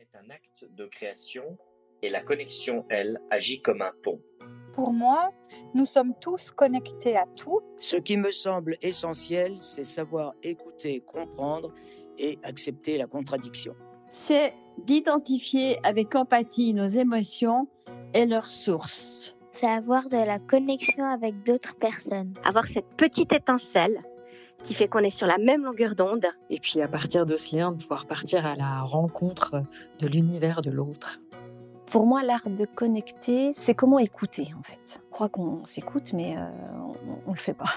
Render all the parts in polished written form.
est un acte de création et la connexion, elle, agit comme un pont. Pour moi, nous sommes tous connectés à tout. Ce qui me semble essentiel, c'est savoir écouter, comprendre et accepter la contradiction. C'est d'identifier avec empathie nos émotions et leurs sources. C'est avoir de la connexion avec d'autres personnes. Avoir cette petite étincelle qui fait qu'on est sur la même longueur d'onde. Et puis à partir de ce lien, de pouvoir partir à la rencontre de l'univers de l'autre. Pour moi, l'art de connecter, c'est comment écouter en fait. On croit qu'on s'écoute, mais on ne le fait pas.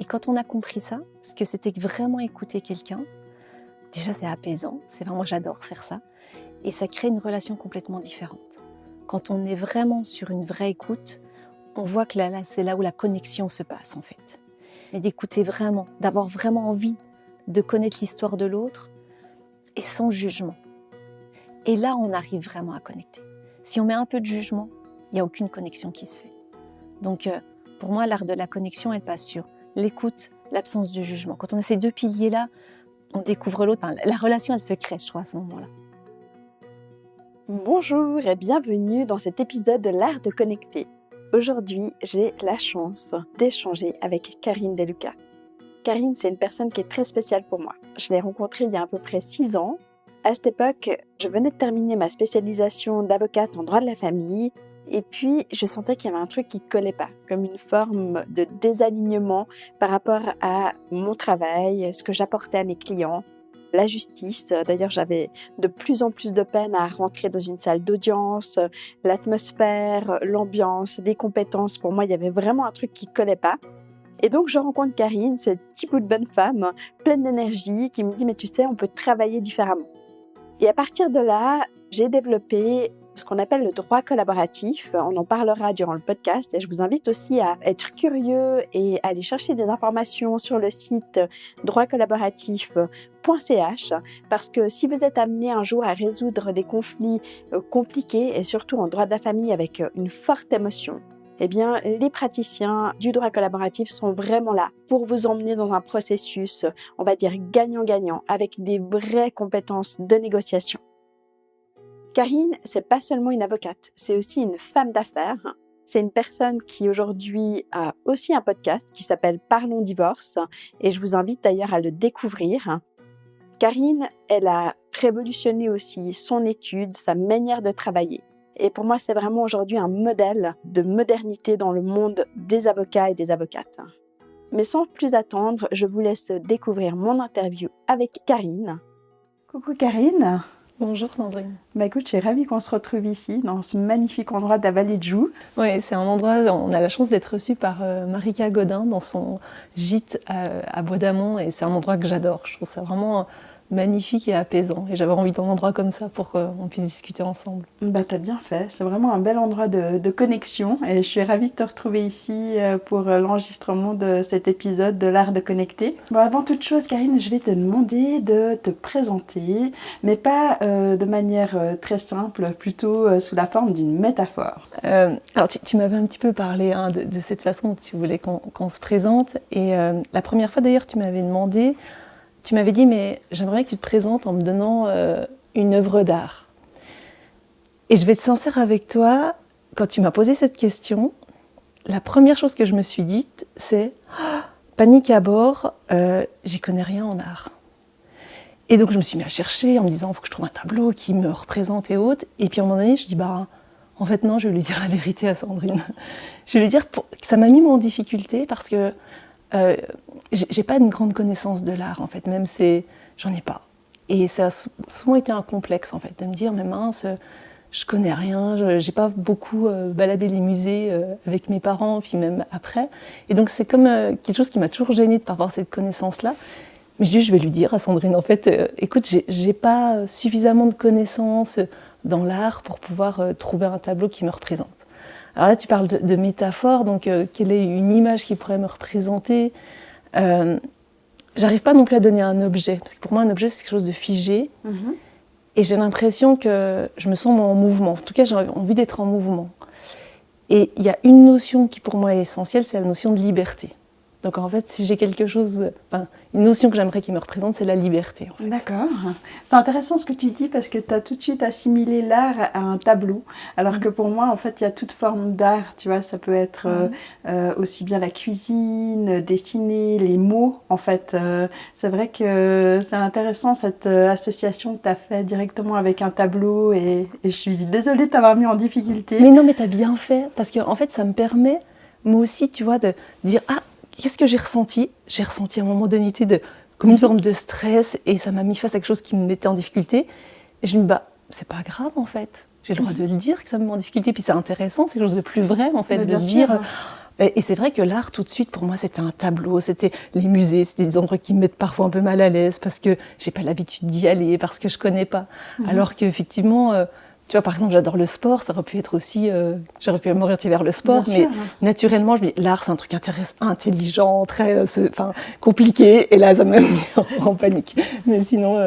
Et quand on a compris ça, ce que c'était vraiment écouter quelqu'un, déjà c'est apaisant, moi j'adore faire ça, et ça crée une relation complètement différente. Quand on est vraiment sur une vraie écoute, on voit que là c'est là où la connexion se passe en fait. Et d'écouter vraiment, d'avoir vraiment envie de connaître l'histoire de l'autre, et sans jugement. Et là, on arrive vraiment à connecter. Si on met un peu de jugement, il n'y a aucune connexion qui se fait. Donc, pour moi, l'art de la connexion, elle passe sur l'écoute, l'absence de jugement. Quand on a ces deux piliers-là, on découvre l'autre. Enfin, la relation, elle se crée, je trouve, à ce moment-là. Bonjour et bienvenue dans cet épisode de l'art de connecter. Aujourd'hui, j'ai la chance d'échanger avec Karine Deluca. Karine, c'est une personne qui est très spéciale pour moi. Je l'ai rencontrée il y a à peu près 6 ans. À cette époque, je venais de terminer ma spécialisation d'avocate en droit de la famille et puis je sentais qu'il y avait un truc qui ne collait pas, comme une forme de désalignement par rapport à mon travail, ce que j'apportais à mes clients, la justice. D'ailleurs, j'avais de plus en plus de peine à rentrer dans une salle d'audience, l'atmosphère, l'ambiance, les compétences. Pour moi, il y avait vraiment un truc qui ne collait pas. Et donc, je rencontre Karine, cette petit bout de bonne femme, pleine d'énergie, qui me dit « Mais tu sais, on peut travailler différemment ». Et à partir de là, j'ai développé ce qu'on appelle le droit collaboratif. On en parlera durant le podcast et je vous invite aussi à être curieux et à aller chercher des informations sur le site droitcollaboratif.ch parce que si vous êtes amené un jour à résoudre des conflits compliqués et surtout en droit de la famille avec une forte émotion, eh bien, les praticiens du droit collaboratif sont vraiment là pour vous emmener dans un processus, on va dire gagnant-gagnant, avec des vraies compétences de négociation. Karine, c'est pas seulement une avocate, c'est aussi une femme d'affaires. C'est une personne qui aujourd'hui a aussi un podcast qui s'appelle Parlons Divorce et je vous invite d'ailleurs à le découvrir. Karine, elle a révolutionné aussi son étude, sa manière de travailler. Et pour moi, c'est vraiment aujourd'hui un modèle de modernité dans le monde des avocats et des avocates. Mais sans plus attendre, je vous laisse découvrir mon interview avec Karine. Coucou Karine. Bonjour Sandrine. Écoute, je suis ravie qu'on se retrouve ici, dans ce magnifique endroit de la vallée de Joux. Oui, c'est un endroit, on a la chance d'être reçu par Marika Godin dans son gîte à Bois d'Amont et c'est un endroit que j'adore. Je trouve ça vraiment magnifique et apaisant. Et j'avais envie d'un endroit comme ça pour qu'on puisse discuter ensemble. T'as bien fait. C'est vraiment un bel endroit de connexion. Et je suis ravie de te retrouver ici pour l'enregistrement de cet épisode de l'art de connecter. Avant toute chose, Karine, je vais te demander de te présenter, mais pas de manière très simple, plutôt sous la forme d'une métaphore. Alors, tu m'avais un petit peu parlé de cette façon que tu voulais qu'on se présente. Et la première fois, d'ailleurs, tu m'avais dit, mais j'aimerais que tu te présentes en me donnant une œuvre d'art. Et je vais être sincère avec toi, quand tu m'as posé cette question, la première chose que je me suis dite, c'est panique à bord, j'y connais rien en art. Et donc je me suis mis à chercher en me disant, il faut que je trouve un tableau qui me représente et autres. Et puis à un moment donné, je dis, en fait non, je vais lui dire la vérité à Sandrine. Je vais lui dire que ça m'a mis en difficulté parce que j'ai pas une grande connaissance de l'art en fait, même j'en ai pas. Et ça a souvent été un complexe en fait, de me dire mais mince, je connais rien, j'ai pas beaucoup baladé les musées avec mes parents, puis même après. Et donc c'est comme quelque chose qui m'a toujours gênée de pas avoir cette connaissance-là. Mais je vais lui dire à Sandrine en fait, écoute, j'ai pas suffisamment de connaissances dans l'art pour pouvoir trouver un tableau qui me représente. Alors là, tu parles de métaphore, donc quelle est une image qui pourrait me représenter ? J'arrive pas non plus à donner un objet, parce que pour moi, un objet, c'est quelque chose de figé. Et j'ai l'impression que je me sens en mouvement. En tout cas, j'ai envie d'être en mouvement. Et il y a une notion qui, pour moi, est essentielle, c'est la notion de liberté. Donc en fait, si j'ai quelque chose, une notion que j'aimerais qu'il me représente, c'est la liberté. En fait. D'accord. C'est intéressant ce que tu dis parce que tu as tout de suite assimilé l'art à un tableau. Alors que pour moi, en fait, il y a toute forme d'art. Tu vois, ça peut être aussi bien la cuisine, dessiner, les mots. En fait, c'est vrai que c'est intéressant cette association que tu as fait directement avec un tableau. Et je suis désolée de t'avoir mis en difficulté. Mais non, mais tu as bien fait parce que en fait, ça me permet, moi aussi, tu vois, de dire qu'est-ce que j'ai ressenti ? J'ai ressenti à un moment donné comme une forme de stress et ça m'a mis face à quelque chose qui me mettait en difficulté. Et je me dis, c'est pas grave en fait. J'ai le droit de le dire que ça me met en difficulté. Puis c'est intéressant, c'est quelque chose de plus vrai en fait, de dire. Et c'est vrai que l'art, tout de suite, pour moi, c'était un tableau, c'était les musées, c'était des endroits qui me mettent parfois un peu mal à l'aise parce que j'ai pas l'habitude d'y aller, parce que je connais pas. Alors qu'effectivement, tu vois, par exemple, j'adore le sport, ça aurait pu être aussi, j'aurais pu m'orienter vers le sport, mais naturellement, je me dis, l'art, c'est un truc intéressant, intelligent, très, compliqué, et là, ça m'a mis en panique. Mais sinon,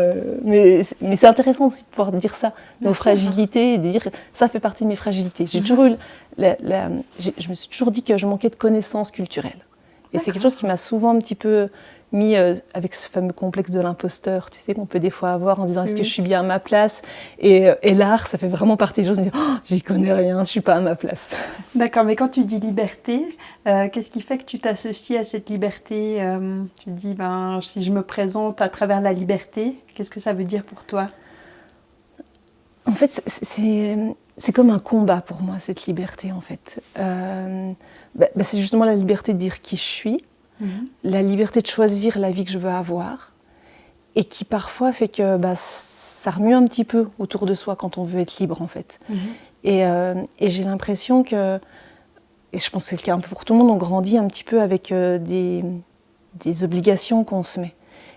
mais c'est intéressant aussi de pouvoir dire ça, nos fragilités, et de dire, ça fait partie de mes fragilités. J'ai toujours eu, je me suis toujours dit que je manquais de connaissances culturelles. Et c'est quelque chose qui m'a souvent un petit peu mis avec ce fameux complexe de l'imposteur, tu sais, qu'on peut des fois avoir en disant est-ce que je suis bien à ma place et l'art, ça fait vraiment partie des choses, je me dis j'y connais rien, je suis pas à ma place. D'accord, mais quand tu dis liberté, qu'est-ce qui fait que tu t'associes à cette liberté Tu dis si je me présente à travers la liberté, qu'est-ce que ça veut dire pour toi ? En fait, c'est comme un combat pour moi, cette liberté, en fait. C'est justement la liberté de dire qui je suis, la liberté de choisir la vie que je veux avoir, et qui parfois fait que ça remue un petit peu autour de soi quand on veut être libre, en fait. Et j'ai l'impression que, et je pense que c'est le cas un peu pour tout le monde, on grandit un petit peu avec des obligations qu'on se met.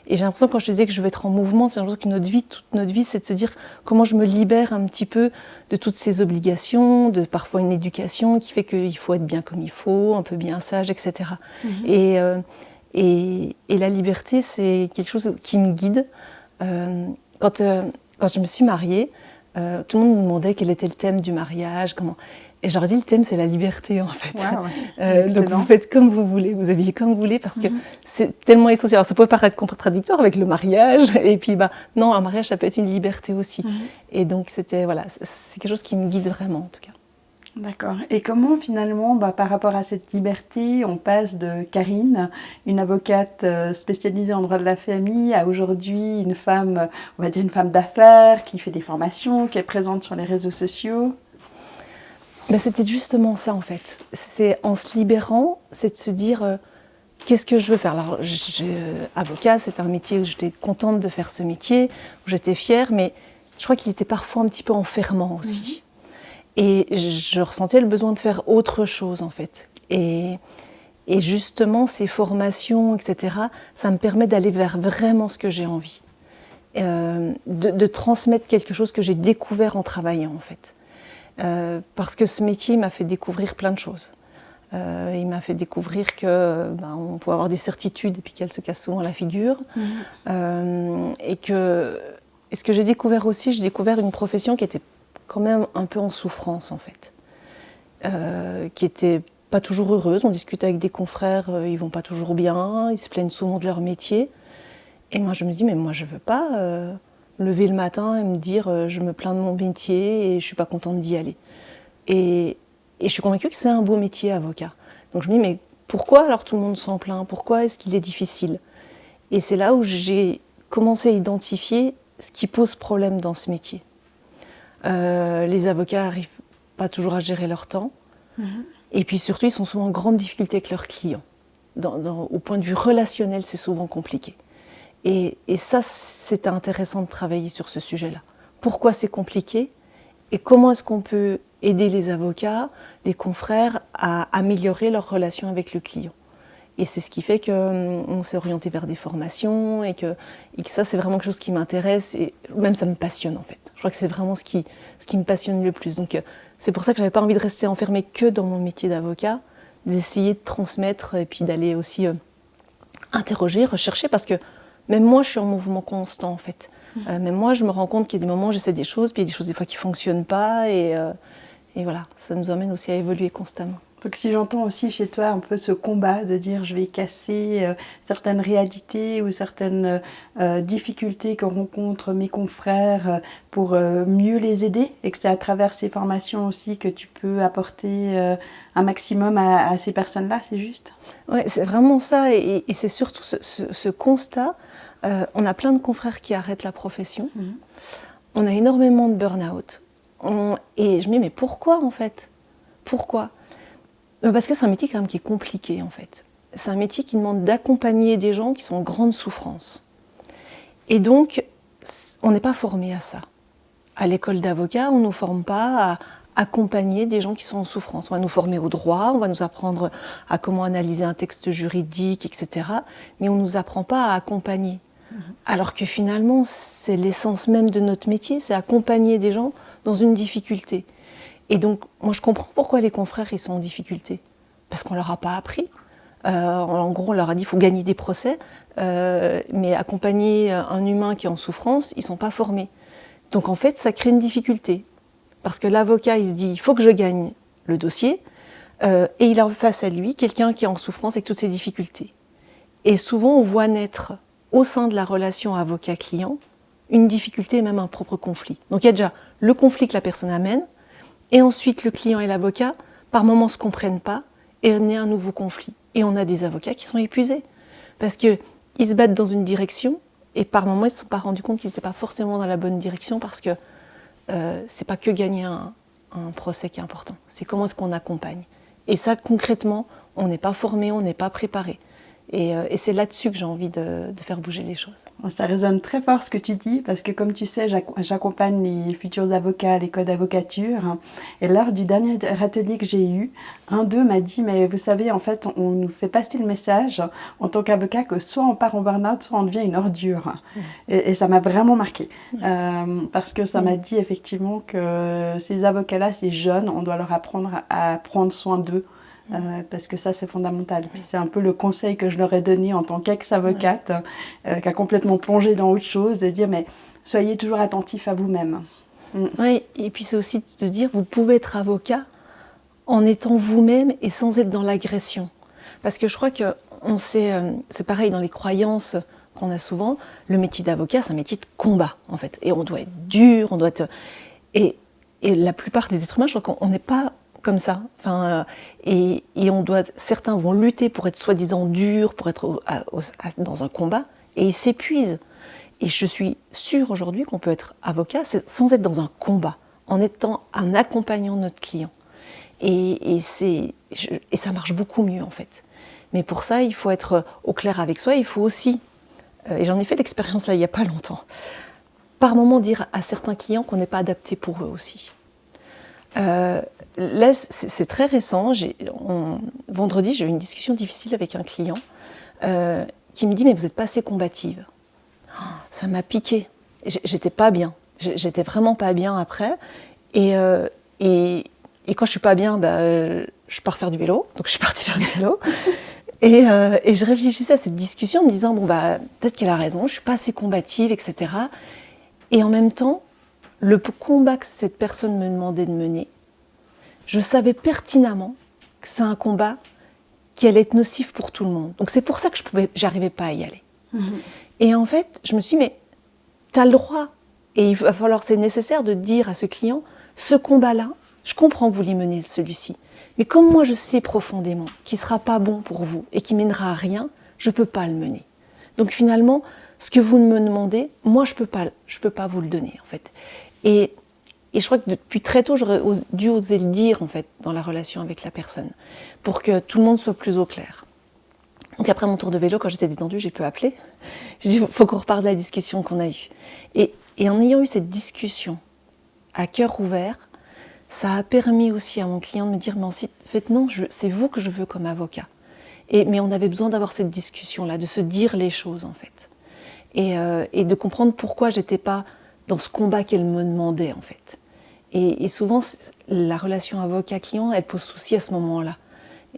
Et j'ai l'impression, quand je te disais que je veux être en mouvement, j'ai l'impression que toute notre vie, c'est de se dire comment je me libère un petit peu de toutes ces obligations, de parfois une éducation qui fait qu'il faut être bien comme il faut, un peu bien sage, etc. Et la liberté, c'est quelque chose qui me guide. Quand je me suis mariée, tout le monde me demandait quel était le thème du mariage, comment... Et j'aurais dit, le thème, c'est la liberté, en fait. Donc, vous faites comme vous voulez, vous habillez comme vous voulez, parce que c'est tellement essentiel. Alors, ça peut paraître contradictoire avec le mariage, et puis, non, un mariage, ça peut être une liberté aussi. Et donc, c'est quelque chose qui me guide vraiment, en tout cas. D'accord. Et comment, finalement, par rapport à cette liberté, on passe de Karine, une avocate spécialisée en droit de la famille, à aujourd'hui une femme, on va dire une femme d'affaires, qui fait des formations, qui est présente sur les réseaux sociaux ? C'était justement ça, en fait. C'est en se libérant, c'est de se dire qu'est-ce que je veux faire. Alors, avocat, c'est un métier où j'étais contente de faire ce métier, où j'étais fière, mais je crois qu'il était parfois un petit peu enfermant aussi. Et je ressentais le besoin de faire autre chose, en fait. Et justement, ces formations, etc., ça me permet d'aller vers vraiment ce que j'ai envie. De transmettre quelque chose que j'ai découvert en travaillant, en fait. Parce que ce métier m'a fait découvrir plein de choses. Il m'a fait découvrir que on peut avoir des certitudes et puis qu'elles se cassent souvent la figure. Et ce que j'ai découvert aussi, j'ai découvert une profession qui était quand même un peu en souffrance, en fait. Qui était pas toujours heureuse. On discute avec des confrères, ils vont pas toujours bien, ils se plaignent souvent de leur métier. Et moi, je me dis, mais moi, je veux pas lever le matin et me dire je me plains de mon métier et je suis pas contente d'y aller. Et je suis convaincue que c'est un beau métier, avocat. Donc je me dis, mais pourquoi alors tout le monde s'en plaint ? Pourquoi est-ce qu'il est difficile ? Et c'est là où j'ai commencé à identifier ce qui pose problème dans ce métier. Les avocats n'arrivent pas toujours à gérer leur temps. Et puis surtout, ils sont souvent en grande difficulté avec leurs clients. Au point de vue relationnel, c'est souvent compliqué. Et ça, c'est intéressant de travailler sur ce sujet-là. Pourquoi c'est compliqué ? Et comment est-ce qu'on peut aider les avocats, les confrères, à améliorer leur relation avec le client ? Et c'est ce qui fait qu'on s'est orienté vers des formations et que ça, c'est vraiment quelque chose qui m'intéresse et même ça me passionne, en fait. Je crois que c'est vraiment ce qui me passionne le plus. Donc c'est pour ça que je n'avais pas envie de rester enfermée que dans mon métier d'avocat, d'essayer de transmettre et puis d'aller aussi interroger, rechercher, parce que même moi, je suis en mouvement constant, en fait. Même moi, je me rends compte qu'il y a des moments où j'essaie des choses, puis il y a des choses des fois qui ne fonctionnent pas. Et voilà, ça nous amène aussi à évoluer constamment. Donc si j'entends aussi chez toi un peu ce combat de dire je vais casser certaines réalités ou certaines difficultés que rencontrent mes confrères pour mieux les aider, et que c'est à travers ces formations aussi que tu peux apporter un maximum à ces personnes-là, c'est juste? Oui, c'est vraiment ça, et c'est surtout ce constat. On a plein de confrères qui arrêtent la profession, on a énormément de burn-out, et je me dis mais pourquoi en fait? Pourquoi? Parce que c'est un métier quand même qui est compliqué en fait. C'est un métier qui demande d'accompagner des gens qui sont en grande souffrance. Et donc, on n'est pas formé à ça. À l'école d'avocat, on ne nous forme pas à accompagner des gens qui sont en souffrance. On va nous former au droit, on va nous apprendre à comment analyser un texte juridique, etc. Mais on ne nous apprend pas à accompagner. Alors que finalement, c'est l'essence même de notre métier, c'est accompagner des gens dans une difficulté. Et donc, moi, je comprends pourquoi les confrères, ils sont en difficulté. Parce qu'on ne leur a pas appris. En gros, on leur a dit qu'il faut gagner des procès, mais accompagner un humain qui est en souffrance, ils ne sont pas formés. Donc, en fait, ça crée une difficulté. Parce que l'avocat, il se dit, il faut que je gagne le dossier, et il a face à lui quelqu'un qui est en souffrance avec toutes ses difficultés. Et souvent, on voit naître, au sein de la relation avocat-client, une difficulté et même un propre conflit. Donc, il y a déjà le conflit que la personne amène, et ensuite, le client et l'avocat, par moments, ne se comprennent pas et naît un nouveau conflit. Et on a des avocats qui sont épuisés parce qu'ils se battent dans une direction et par moments, ils ne se sont pas rendus compte qu'ils n'étaient pas forcément dans la bonne direction parce que c'est pas que gagner un procès qui est important, c'est comment est-ce qu'on accompagne. Et ça, concrètement, on n'est pas formé, on n'est pas préparé. Et c'est là-dessus que j'ai envie de faire bouger les choses. Ça résonne très fort ce que tu dis, parce que comme tu sais, j'accompagne les futurs avocats à l'école d'avocature. Et lors du dernier atelier que j'ai eu, un d'eux m'a dit, mais vous savez, en fait, on nous fait passer le message en tant qu'avocat que soit on part en burn-out, soit on devient une ordure. Et ça m'a vraiment marqué. Parce que ça m'a dit effectivement que ces avocats-là, ces jeunes, on doit leur apprendre à prendre soin d'eux. Parce que ça c'est fondamental. Puis c'est un peu le conseil que je leur ai donné en tant qu'ex-avocate qui a complètement plongé dans autre chose, de dire mais soyez toujours attentifs à vous-même. Oui, et puis c'est aussi de se dire vous pouvez être avocat en étant vous-même et sans être dans l'agression. Parce que je crois que c'est pareil dans les croyances qu'on a souvent, le métier d'avocat c'est un métier de combat en fait. Et on doit être dur, on doit être... Et la plupart des êtres humains, je crois qu'on n'est pas comme ça. Enfin, et certains vont lutter pour être soi-disant durs, pour être dans un combat, et ils s'épuisent. Et je suis sûre aujourd'hui qu'on peut être avocat sans être dans un combat, en étant un accompagnant de notre client. Et ça marche beaucoup mieux en fait. Mais pour ça, il faut être au clair avec soi. Il faut aussi, et j'en ai fait l'expérience là il n'y a pas longtemps, par moment dire à certains clients qu'on n'est pas adapté pour eux aussi. Là, c'est très récent. Vendredi, j'ai eu une discussion difficile avec un client qui me dit « mais vous n'êtes pas assez combative ». Ça m'a piqué. J'étais pas bien. J'étais vraiment pas bien après. Et quand je suis pas bien, je pars faire du vélo. Donc je suis partie faire du vélo. Et je réfléchissais à cette discussion en me disant « bon, peut-être qu'elle a raison, je suis pas assez combative, etc. » Et en même temps, le combat que cette personne me demandait de mener, je savais pertinemment que c'est un combat qui allait être nocif pour tout le monde. Donc c'est pour ça que j'arrivais pas à y aller. Et en fait, je me suis dit, mais tu as le droit. Et il va falloir, c'est nécessaire de dire à ce client, ce combat-là, je comprends que vous voulez mener celui-ci. Mais comme moi je sais profondément qu'il ne sera pas bon pour vous et qu'il mènera à rien, je ne peux pas le mener. Donc finalement, ce que vous me demandez, moi je peux pas vous le donner en fait. Et je crois que depuis très tôt, j'aurais dû oser le dire en fait dans la relation avec la personne, pour que tout le monde soit plus au clair. Donc après mon tour de vélo, quand j'étais détendue, j'ai pu appeler. J'ai dit, il faut qu'on reparle de la discussion qu'on a eue. Et en ayant eu cette discussion à cœur ouvert, ça a permis aussi à mon client de me dire, mais en fait non, c'est vous que je veux comme avocat. Mais on avait besoin d'avoir cette discussion-là, de se dire les choses en fait. Et de comprendre pourquoi j'étais pas dans ce combat qu'elle me demandait en fait. Et souvent, la relation avocat-client, elle pose souci à ce moment-là.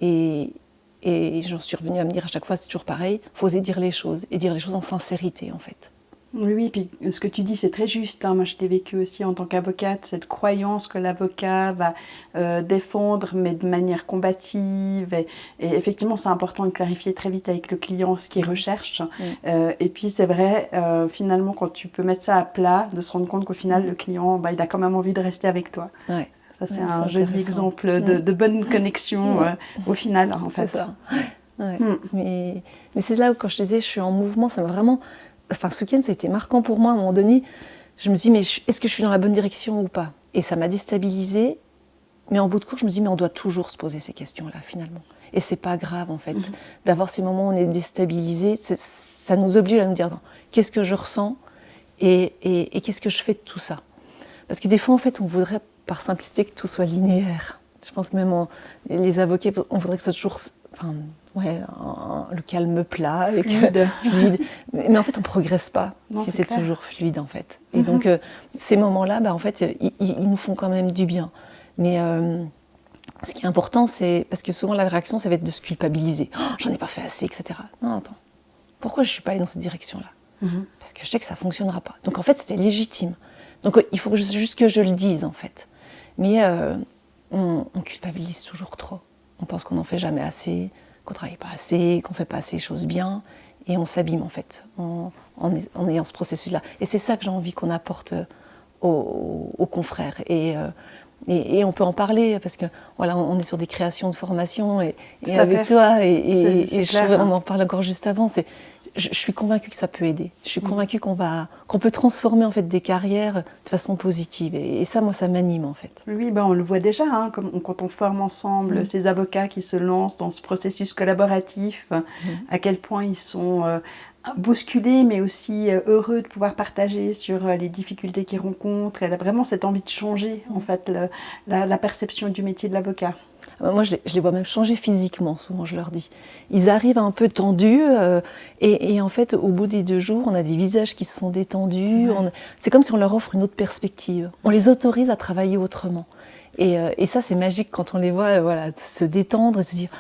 Et j'en suis revenue à me dire à chaque fois, c'est toujours pareil, il faut oser dire les choses, et dire les choses en sincérité en fait. Oui, oui, puis ce que tu dis, c'est très juste, hein. Moi, je l'ai vécu aussi en tant qu'avocate, cette croyance que l'avocat va défendre, mais de manière combative. Et effectivement, c'est important de clarifier très vite avec le client ce qu'il recherche. Et puis, c'est vrai, finalement, quand tu peux mettre ça à plat, de se rendre compte qu'au final, le client, il a quand même envie de rester avec toi. Ouais. Ça, c'est Ouais, un c'est joli intéressant. exemple de bonne connexion au final, en fait. C'est ça. Ouais. Mais c'est là où, quand je te disais, je suis en mouvement, ça m'a vraiment... Enfin, ce week-end, ça a été marquant pour moi. À un moment donné, je me dis, mais est-ce que je suis dans la bonne direction ou pas? Et ça m'a déstabilisée. Mais en bout de course, je me dis, mais on doit toujours se poser ces questions-là, finalement. Et c'est pas grave, en fait, d'avoir ces moments où on est déstabilisé. Ça nous oblige à nous dire, non, qu'est-ce que je ressens et qu'est-ce que je fais de tout ça? Parce que des fois, en fait, on voudrait, par simplicité, que tout soit linéaire. Je pense que même les avocats, on voudrait que ce soit toujours... Enfin, le calme plat, et fluide. Mais en fait, on ne progresse pas si c'est toujours fluide, en fait. Et donc, ces moments-là, en fait, ils nous font quand même du bien. Mais ce qui est important, c'est... Parce que souvent, la réaction, ça va être de se culpabiliser. Oh, j'en ai pas fait assez, etc. Non, attends. Pourquoi je ne suis pas allée dans cette direction-là? Parce que je sais que ça ne fonctionnera pas. Donc, en fait, c'était légitime. Donc, il faut juste que je le dise, en fait. Mais on culpabilise toujours trop. On pense qu'on n'en fait jamais assez, qu'on ne travaille pas assez, qu'on ne fait pas assez les choses bien, et on s'abîme en fait en ayant ce processus-là. Et c'est ça que j'ai envie qu'on apporte aux confrères. Et on peut en parler, parce que voilà, on est sur des créations de formation, et avec toi, et on en parle encore juste avant, je suis convaincue que ça peut aider. Je suis convaincue qu'on peut transformer en fait des carrières de façon positive. Et ça, moi, ça m'anime en fait. Oui, on le voit déjà, hein, quand on forme ensemble ces avocats qui se lancent dans ce processus collaboratif, à quel point ils sont bousculés, mais aussi heureux de pouvoir partager sur les difficultés qu'ils rencontrent. Elle a vraiment cette envie de changer en fait la perception du métier de l'avocat. Moi, je les vois même changer physiquement, souvent, je leur dis. Ils arrivent un peu tendus, et en fait, au bout des 2 jours, on a des visages qui se sont détendus. C'est comme si on leur offre une autre perspective. On les autorise à travailler autrement. Et ça, c'est magique quand on les voit se détendre et se dire,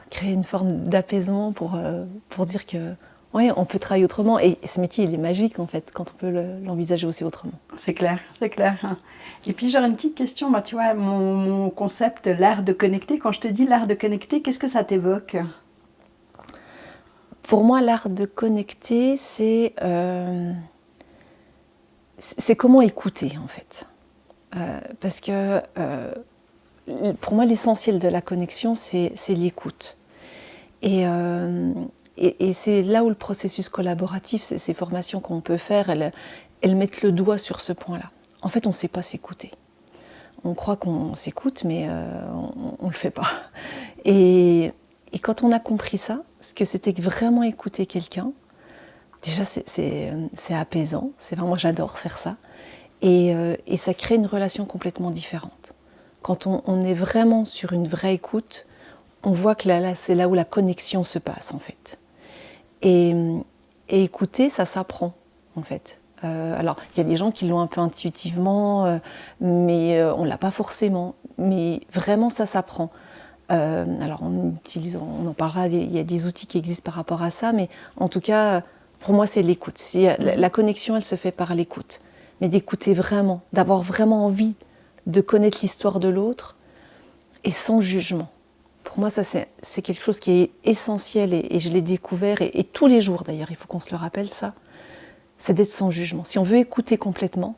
créer une forme d'apaisement pour dire que on peut travailler autrement. Et ce métier, il est magique, en fait, quand on peut l'envisager aussi autrement. C'est clair, c'est clair. Et puis, j'aurais une petite question. Tu vois, mon concept, l'art de connecter, quand je te dis l'art de connecter, qu'est-ce que ça t'évoque? Pour moi, l'art de connecter, c'est comment écouter, en fait. Parce que, pour moi, l'essentiel de la connexion, c'est l'écoute. Et c'est là où le processus collaboratif, ces formations qu'on peut faire, elles mettent le doigt sur ce point-là. En fait, on ne sait pas s'écouter. On croit qu'on s'écoute, mais on ne le fait pas. Et quand on a compris ça, ce que c'était que vraiment écouter quelqu'un, déjà c'est apaisant. Moi, j'adore faire ça. Et ça crée une relation complètement différente. Quand on est vraiment sur une vraie écoute, on voit que là, c'est là où la connexion se passe, en fait. Et écouter, ça s'apprend, en fait. Alors, il y a des gens qui l'ont un peu intuitivement, mais on ne l'a pas forcément. Mais vraiment, ça s'apprend. Alors, on en parlera, il y a des outils qui existent par rapport à ça, mais en tout cas, pour moi, c'est l'écoute. La connexion, elle se fait par l'écoute. Mais d'écouter vraiment, d'avoir vraiment envie de connaître l'histoire de l'autre, et sans jugement. Pour moi, ça, c'est quelque chose qui est essentiel, et je l'ai découvert, et tous les jours d'ailleurs, il faut qu'on se le rappelle ça, c'est d'être sans jugement. Si on veut écouter complètement,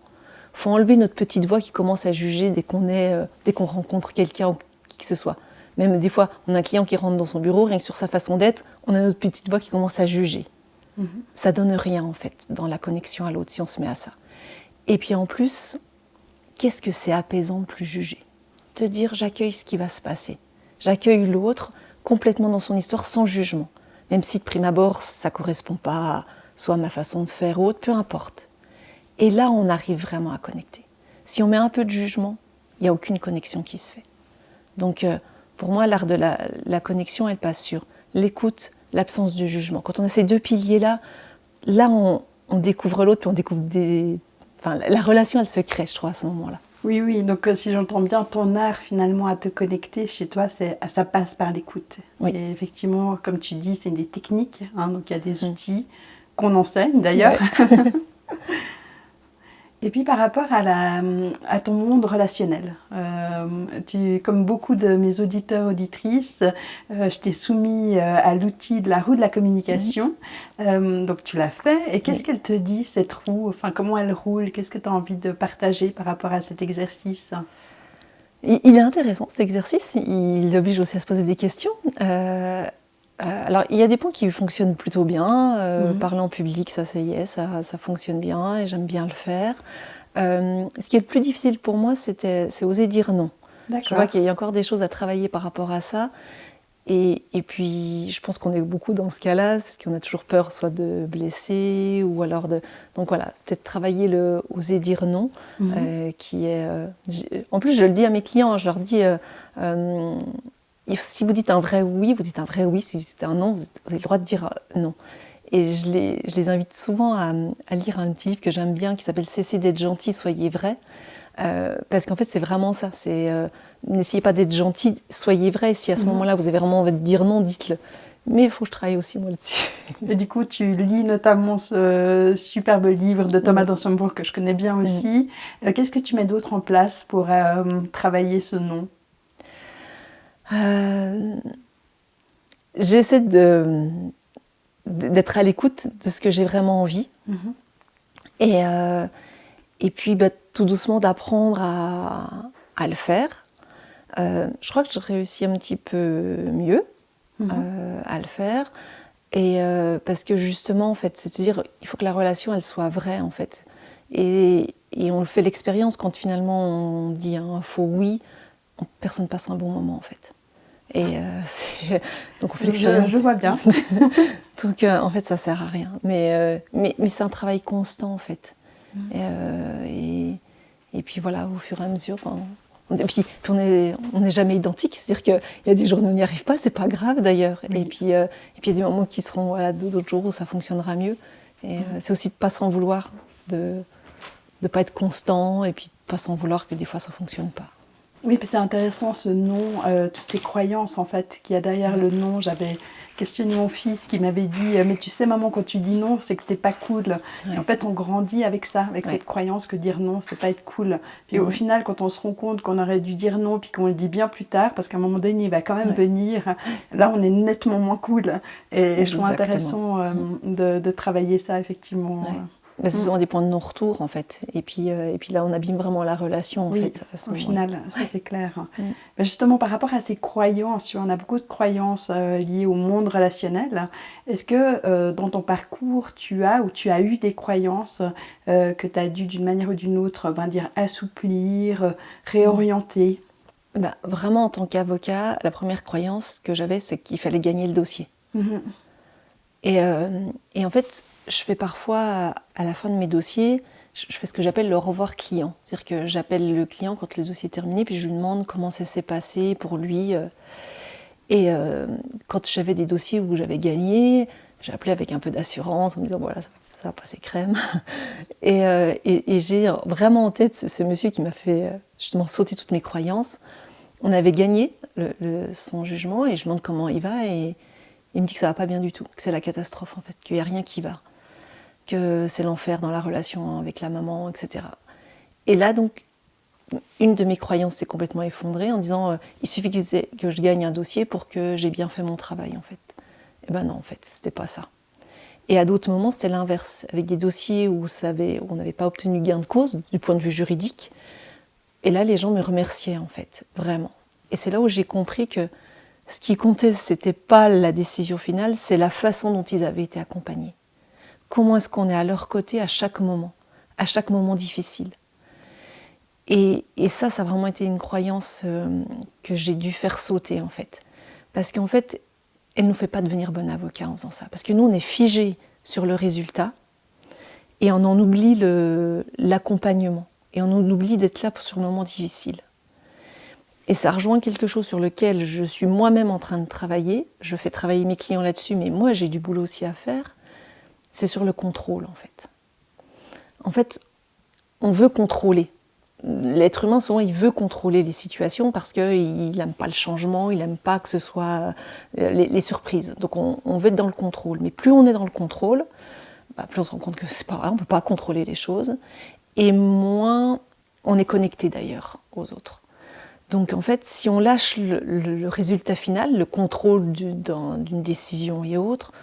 il faut enlever notre petite voix qui commence à juger dès qu'on rencontre quelqu'un ou qui que ce soit. Même des fois, on a un client qui rentre dans son bureau, rien que sur sa façon d'être, on a notre petite voix qui commence à juger. Ça donne rien en fait dans la connexion à l'autre si on se met à ça. Et puis en plus, qu'est-ce que c'est apaisant de plus juger? Te dire, j'accueille ce qui va se passer. J'accueille l'autre complètement dans son histoire sans jugement. Même si de prime abord, ça ne correspond pas soit à ma façon de faire ou autre, peu importe. Et là, on arrive vraiment à connecter. Si on met un peu de jugement, il n'y a aucune connexion qui se fait. Donc, pour moi, l'art de la connexion, elle passe sur l'écoute, l'absence de jugement. Quand on a ces 2 piliers-là, on découvre l'autre, puis on découvre la relation, elle se crée, je trouve, à ce moment-là. Oui, donc si j'entends bien, ton art finalement à te connecter chez toi, ça passe par l'écoute. Oui. Et effectivement, comme tu dis, c'est des techniques, hein, donc il y a des outils qu'on enseigne d'ailleurs. Ouais. Et puis par rapport à ton monde relationnel, comme beaucoup de mes auditeurs, auditrices, je t'ai soumis à l'outil de la roue de la communication. Donc tu l'as fait. Et qu'est-ce qu'elle te dit, cette roue? Enfin, comment elle roule? Qu'est-ce que tu as envie de partager par rapport à cet exercice? Il est intéressant cet exercice, il oblige aussi à se poser des questions. Alors, il y a des points qui fonctionnent plutôt bien. Parler en public, ça y est, ça fonctionne bien et j'aime bien le faire. Ce qui est le plus difficile pour moi, c'est oser dire non. Je vois qu'il y a encore des choses à travailler par rapport à ça. Et puis, je pense qu'on est beaucoup dans ce cas-là, parce qu'on a toujours peur soit de blesser ou alors de... Donc voilà, peut-être travailler le oser dire non, qui est... En plus, je le dis à mes clients, je leur dis... si vous dites un vrai oui, vous dites un vrai oui. Si c'est un non, vous avez le droit de dire non. Et je les invite souvent à lire un petit livre que j'aime bien, qui s'appelle « Cessez d'être gentil, soyez vrai ». Parce qu'en fait, c'est vraiment ça. N'essayez pas d'être gentil, soyez vrai. Et si à ce moment-là, vous avez vraiment envie de dire non, dites-le. Mais il faut que je travaille aussi, moi, là-dessus. Et du coup, tu lis notamment ce superbe livre de Thomas Dansembourg, que je connais bien aussi. Qu'est-ce que tu mets d'autre en place pour travailler ce non? J'essaie d'être à l'écoute de ce que j'ai vraiment envie. Et puis, tout doucement, d'apprendre à le faire. Je crois que je réussis un petit peu mieux à le faire. Et parce que justement, en fait, c'est de se dire, il faut que la relation, elle soit vraie, en fait. Et on fait l'expérience quand finalement on dit un faux oui, personne passe un bon moment, en fait. Et donc on fait l'expérience. Je vois bien. Donc en fait, ça sert à rien. Mais c'est un travail constant, en fait. Et puis voilà, au fur et à mesure. Et puis on n'est jamais identique. C'est-à-dire qu'il y a des jours où on n'y arrive pas, c'est pas grave d'ailleurs. Et puis il y a des moments qui seront d'autres jours où ça fonctionnera mieux. Et c'est aussi de ne pas s'en vouloir, de ne pas être constant, et puis de ne pas s'en vouloir que des fois ça ne fonctionne pas. Oui, c'est intéressant ce non, toutes ces croyances en fait qu'il y a derrière le non. J'avais questionné mon fils qui m'avait dit « Mais tu sais maman, quand tu dis non, c'est que t'es pas cool. » Et en fait, on grandit avec ça, avec cette croyance que dire non, c'est pas être cool. Puis au final, quand on se rend compte qu'on aurait dû dire non, puis qu'on le dit bien plus tard, parce qu'à un moment donné, il va quand même venir, là, on est nettement moins cool. Et je trouve intéressant de travailler ça, effectivement. C'est souvent des points de non-retour, en fait. Et puis là, on abîme vraiment la relation, en fait. Au final, ça c'est clair. Mais justement, par rapport à ces croyances, on a beaucoup de croyances liées au monde relationnel. Est-ce que dans ton parcours, tu as eu des croyances que tu as dû, d'une manière ou d'une autre, dire assouplir, réorienter? Vraiment, en tant qu'avocat, la première croyance que j'avais, c'est qu'il fallait gagner le dossier. Et en fait, je fais parfois, à la fin de mes dossiers, je fais ce que j'appelle le revoir client. C'est-à-dire que j'appelle le client quand le dossier est terminé, puis je lui demande comment ça s'est passé pour lui. Et quand j'avais des dossiers où j'avais gagné, j'appelais avec un peu d'assurance en me disant voilà, ça va passer crème. Et j'ai vraiment en tête ce monsieur qui m'a fait justement sauter toutes mes croyances. On avait gagné son jugement et je demande comment il va et il me dit que ça va pas bien du tout, que c'est la catastrophe en fait, qu'il n'y a rien qui va, que c'est l'enfer dans la relation avec la maman, etc. Et là donc, une de mes croyances s'est complètement effondrée en disant il suffit que je gagne un dossier pour que j'ai bien fait mon travail en fait. Et ben non, en fait, c'était pas ça. Et à d'autres moments, c'était l'inverse, avec des dossiers où on n'avait pas obtenu gain de cause du point de vue juridique. Et là, les gens me remerciaient en fait, vraiment. Et c'est là où j'ai compris que ce qui comptait, c'était pas la décision finale, c'est la façon dont ils avaient été accompagnés. Comment est-ce qu'on est à leur côté à chaque moment difficile. Et ça a vraiment été une croyance que j'ai dû faire sauter en fait. Parce qu'en fait, elle ne nous fait pas devenir bon avocat en faisant ça. Parce que nous, on est figé sur le résultat et on en oublie l'accompagnement. Et on en oublie d'être là sur le moment difficile. Et ça rejoint quelque chose sur lequel je suis moi-même en train de travailler. Je fais travailler mes clients là-dessus, mais moi, j'ai du boulot aussi à faire. C'est sur le contrôle, en fait. En fait, on veut contrôler. L'être humain, souvent, il veut contrôler les situations parce qu'il n'aime pas le changement, il n'aime pas que ce soit les surprises. Donc, on veut être dans le contrôle. Mais plus on est dans le contrôle, plus on se rend compte que c'est pas vrai, on ne peut pas contrôler les choses, et moins on est connecté d'ailleurs aux autres. Donc en fait, si on lâche le résultat final, le contrôle d'une décision et autres,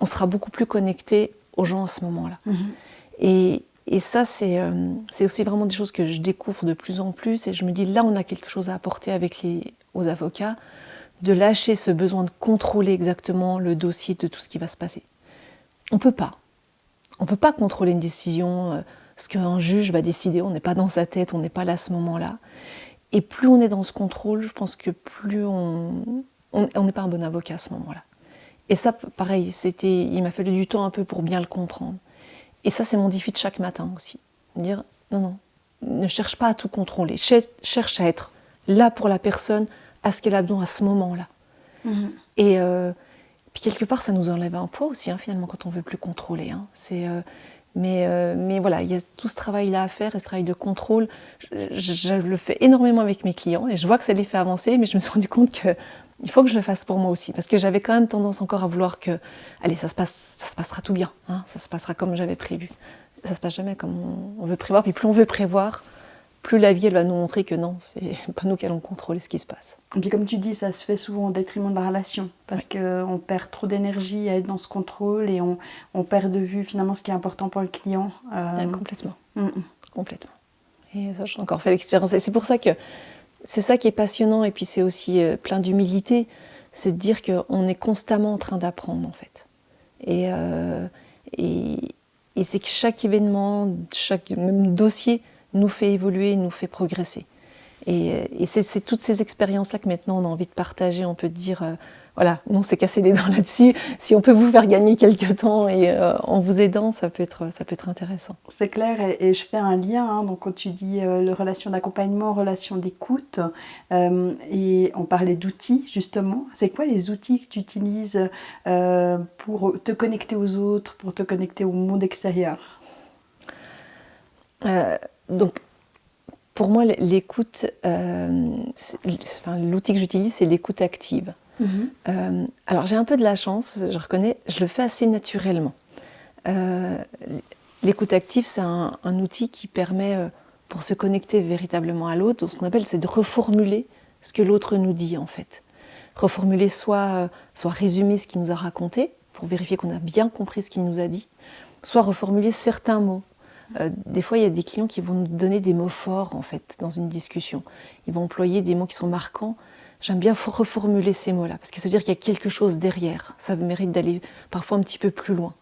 on sera beaucoup plus connecté aux gens à ce moment-là. Et ça, c'est aussi vraiment des choses que je découvre de plus en plus, et je me dis, là, on a quelque chose à apporter aux avocats, de lâcher ce besoin de contrôler exactement le dossier de tout ce qui va se passer. On peut pas. On peut pas contrôler une décision, ce qu'un juge va décider, on n'est pas dans sa tête, on n'est pas là à ce moment-là. Et plus on est dans ce contrôle, je pense que plus on n'est pas un bon avocat à ce moment-là. Et ça, pareil, il m'a fallu du temps un peu pour bien le comprendre. Et ça, c'est mon défi de chaque matin aussi. Dire, non, ne cherche pas à tout contrôler. Cherche à être là pour la personne, à ce qu'elle a besoin à ce moment-là. Et puis quelque part, ça nous enlève un poids aussi, finalement, quand on ne veut plus contrôler. Mais voilà, il y a tout ce travail-là à faire, et ce travail de contrôle. Je le fais énormément avec mes clients, et je vois que ça les fait avancer, mais je me suis rendu compte qu'il faut que je le fasse pour moi aussi, parce que j'avais quand même tendance encore à vouloir que, allez, ça se passera tout bien, ça se passera comme j'avais prévu. Ça se passe jamais comme on veut prévoir, puis plus on veut prévoir, plus la vie elle va nous montrer que non, c'est pas nous qui allons contrôler ce qui se passe. Et puis comme tu dis, ça se fait souvent au détriment de la relation, parce qu'on perd trop d'énergie à être dans ce contrôle, et on perd de vue finalement ce qui est important pour le client. Complètement. Complètement. Et ça, j'ai encore fait l'expérience. Et c'est pour ça que c'est ça qui est passionnant, et puis c'est aussi plein d'humilité, c'est de dire qu'on est constamment en train d'apprendre en fait. Et c'est que chaque événement, chaque même dossier nous fait évoluer, nous fait progresser. Et c'est toutes ces expériences-là que maintenant on a envie de partager. On peut dire, voilà, nous on s'est cassé les dents là-dessus. Si on peut vous faire gagner quelques temps et en vous aidant, ça peut être intéressant. C'est clair, et je fais un lien. Donc quand tu dis relation d'accompagnement, relation d'écoute, et on parlait d'outils justement. C'est quoi les outils que tu utilises pour te connecter aux autres, pour te connecter au monde extérieur? Donc, pour moi, l'écoute, l'outil que j'utilise, c'est l'écoute active. Alors, j'ai un peu de la chance, je reconnais, je le fais assez naturellement. L'écoute active, c'est un outil qui permet, pour se connecter véritablement à l'autre, ce qu'on appelle, c'est de reformuler ce que l'autre nous dit, en fait. Reformuler, soit résumer ce qu'il nous a raconté, pour vérifier qu'on a bien compris ce qu'il nous a dit, soit reformuler certains mots. Des fois, il y a des clients qui vont nous donner des mots forts, en fait, dans une discussion. Ils vont employer des mots qui sont marquants. J'aime bien reformuler ces mots-là, parce que ça veut dire qu'il y a quelque chose derrière. Ça mérite d'aller parfois un petit peu plus loin.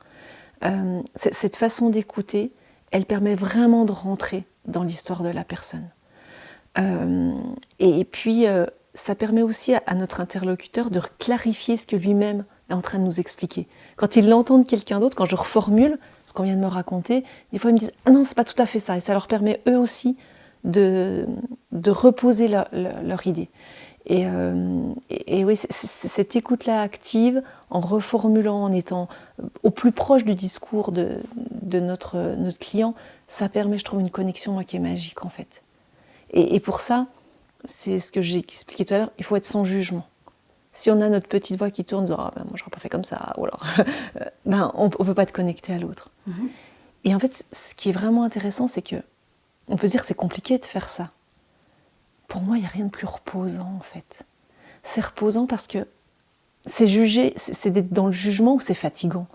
Cette façon d'écouter, elle permet vraiment de rentrer dans l'histoire de la personne. Et puis, ça permet aussi à notre interlocuteur de clarifier ce que lui-même est en train de nous expliquer. Quand il l'entend de quelqu'un d'autre, quand je reformule ce qu'on vient de me raconter, des fois ils me disent « Ah non, c'est pas tout à fait ça », et ça leur permet eux aussi de reposer leur idée. Et oui, cette écoute-là active, en reformulant, en étant au plus proche du discours de notre client, ça permet, je trouve, une connexion moi, qui est magique en fait. Et pour ça, c'est ce que j'ai expliqué tout à l'heure, il faut être sans jugement. Si on a notre petite voix qui tourne, en disant « Ah ben moi j'aurais pas fait comme ça », ou alors on peut pas être connecté à l'autre. Et en fait, ce qui est vraiment intéressant, c'est que on peut se dire que c'est compliqué de faire ça. Pour moi, il n'y a rien de plus reposant, en fait. C'est reposant parce que c'est juger, c'est d'être dans le jugement ou c'est fatigant.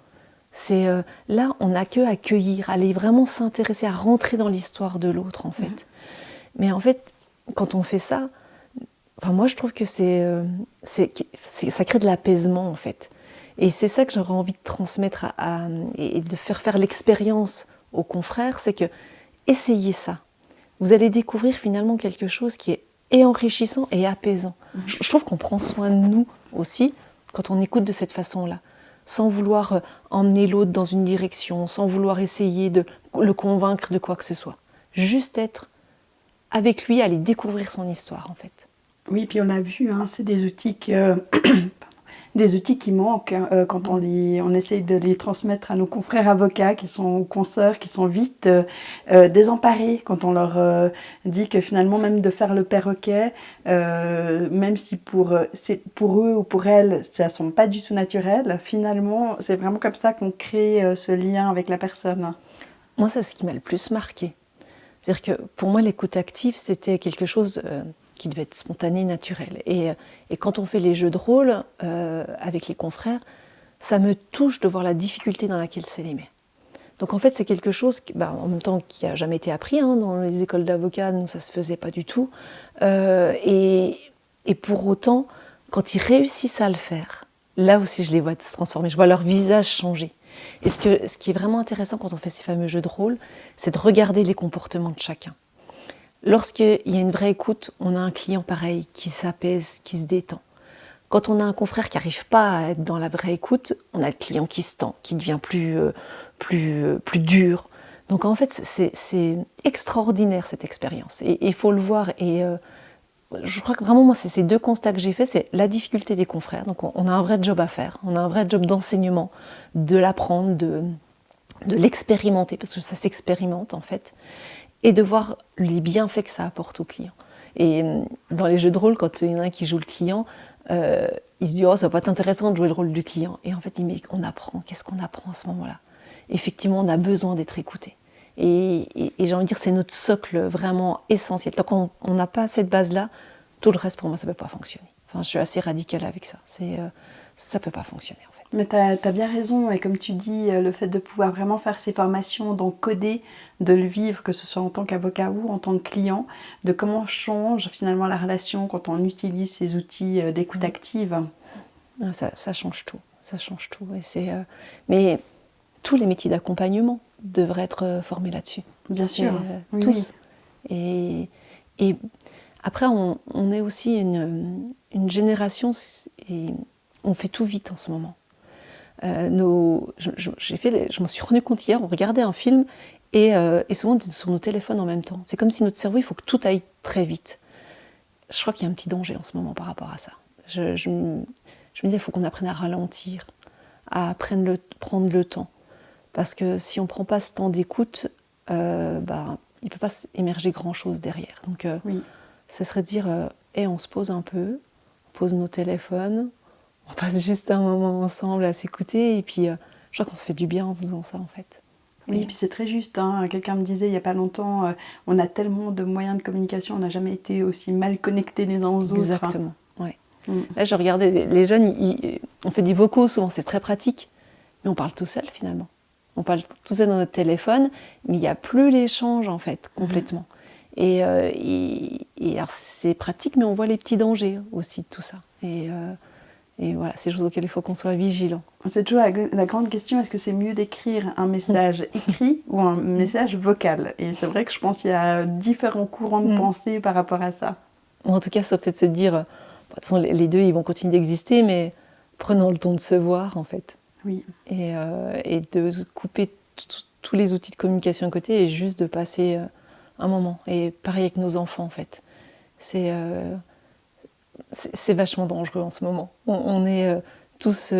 C'est là, on n'a que à accueillir, aller vraiment s'intéresser, à rentrer dans l'histoire de l'autre, en fait. Mais en fait, quand on fait ça, moi, je trouve que ça crée de l'apaisement, en fait. Et c'est ça que j'aurais envie de transmettre et de faire l'expérience aux confrères, c'est que essayez ça. Vous allez découvrir finalement quelque chose qui est enrichissant et apaisant. Je trouve qu'on prend soin de nous aussi quand on écoute de cette façon-là, sans vouloir emmener l'autre dans une direction, sans vouloir essayer de le convaincre de quoi que ce soit. Juste être avec lui, aller découvrir son histoire en fait. Oui, puis on a vu, c'est des outils des outils qui manquent quand on essaye de les transmettre à nos confrères avocats qui sont consoeurs, qui sont vite désemparés quand on leur dit que finalement même de faire le perroquet, même si c'est pour eux ou pour elles ça ne semble pas du tout naturel, finalement c'est vraiment comme ça qu'on crée ce lien avec la personne. Moi, c'est ce qui m'a le plus marqué. C'est-à-dire que pour moi, l'écoute active, c'était quelque chose qui devait être spontané, naturel. Et quand on fait les jeux de rôle avec les confrères, ça me touche de voir la difficulté dans laquelle c'est les met. Donc en fait, c'est quelque chose en même temps qui n'a jamais été appris dans les écoles d'avocats. Nous, ça ne se faisait pas du tout. Et pour autant, quand ils réussissent à le faire, là aussi, je les vois se transformer. Je vois leur visage changer. Et ce qui est vraiment intéressant quand on fait ces fameux jeux de rôle, c'est de regarder les comportements de chacun. Lorsqu'il y a une vraie écoute, on a un client pareil, qui s'apaise, qui se détend. Quand on a un confrère qui n'arrive pas à être dans la vraie écoute, on a le client qui se tend, qui devient plus dur. Donc en fait, c'est extraordinaire cette expérience. Et il faut le voir. Et je crois que vraiment, moi, c'est ces deux constats que j'ai faits, c'est la difficulté des confrères. Donc on a un vrai job à faire, on a un vrai job d'enseignement, de l'apprendre, de l'expérimenter, parce que ça s'expérimente en fait, et de voir les bienfaits que ça apporte au client. Et dans les jeux de rôle, quand il y en a un qui joue le client, il se dit « Oh, ça va pas être intéressant de jouer le rôle du client ». Et en fait, il dit « On apprend, qu'est-ce qu'on apprend à ce moment-là ?» Effectivement, on a besoin d'être écouté. Et j'ai envie de dire, c'est notre socle vraiment essentiel. Tant qu'on n'a pas cette base-là, tout le reste, pour moi, ça ne peut pas fonctionner. Enfin, je suis assez radicale avec ça. Ça ne peut pas fonctionner, en fait. Mais tu as bien raison. Et comme tu dis, le fait de pouvoir vraiment faire ces formations, donc coder, de le vivre, que ce soit en tant qu'avocat ou en tant que client, de comment change finalement la relation quand on utilise ces outils d'écoute active. Ça change tout. Ça change tout. Et mais tous les métiers d'accompagnement devraient être formés là-dessus. Bien sûr. Oui, tous. Oui. Et après, on est aussi une génération, et on fait tout vite en ce moment. Je m'en suis rendu compte hier, on regardait un film et souvent on était sur nos téléphones en même temps. C'est comme si notre cerveau, il faut que tout aille très vite. Je crois qu'il y a un petit danger en ce moment par rapport à ça. Je me dis, il faut qu'on apprenne à ralentir, à prendre le temps. Parce que si on ne prend pas ce temps d'écoute, il ne peut pas émerger grand-chose derrière. Donc, ça serait de dire, on se pose un peu, on pose nos téléphones, on passe juste un moment ensemble à s'écouter, et puis je crois qu'on se fait du bien en faisant ça, en fait. Oui, et puis c'est très juste. Quelqu'un me disait il n'y a pas longtemps, on a tellement de moyens de communication, on n'a jamais été aussi mal connectés les uns aux autres. Exactement, oui. Là, je regardais les jeunes, on fait des vocaux, souvent c'est très pratique, mais on parle tout seul finalement. On parle tout seul dans notre téléphone, mais il n'y a plus l'échange en fait, complètement. Et alors c'est pratique, mais on voit les petits dangers aussi de tout ça. Et voilà, c'est des choses auxquelles il faut qu'on soit vigilant. C'est toujours la grande question, est-ce que c'est mieux d'écrire un message écrit ou un message vocal? Et c'est vrai que je pense qu'il y a différents courants de pensée par rapport à ça. En tout cas, ça peut-être se dire, de toute façon, les deux, ils vont continuer d'exister, mais prenons le temps de se voir, en fait. Oui. Et de couper tous les outils de communication à côté et juste de passer un moment. Et pareil avec nos enfants, en fait. C'est vachement dangereux en ce moment. On est tous...